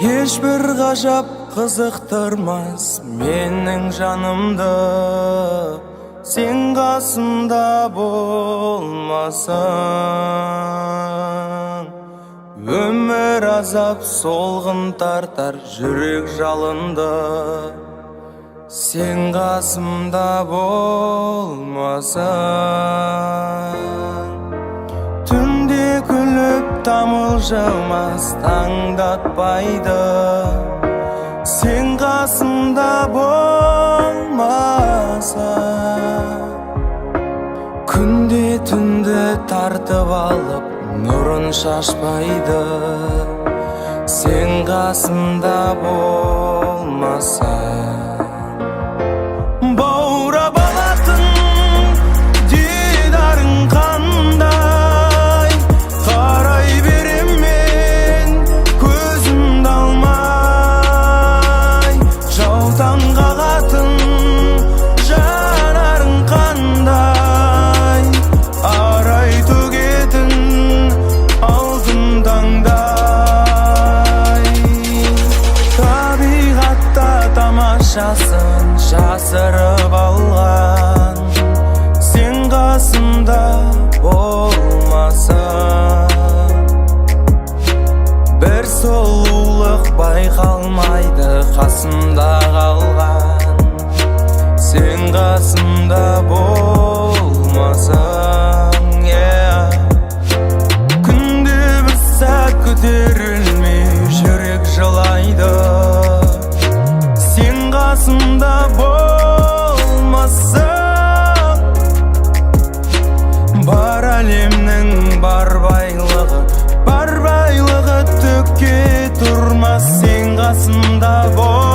Ешбір ғажап қызықтырмас менің жанымды, сен қасымда болмасаң. Өмір азап солғын тартар жүрек жалынды, сен қасымда болмасаң. Түнде күліп тамылжымас таңдатпайды, сен қасымда болмасаң. Күнде түнді тартып алып нұрын шашпайды, сен қасымда болмасаң. Баурап алатын дидарың қандай, қарай берем мен көзімді алмай. Жаутаң қағатын жанарың қандай, арай төгетін алтын таңдай. Табиғатта тамашасын жасырып алған, сен қасымда болмасаң. Бір сұлулық байқалмайды қасымда қалған, сен қасымда болмасаң. Күнде бір сәт көтерілмей жүрек жылайды, сен қасымда болмасаң. Бар әлемнің бар байлығы түкке тұрмас, сен қасымда болмасаң.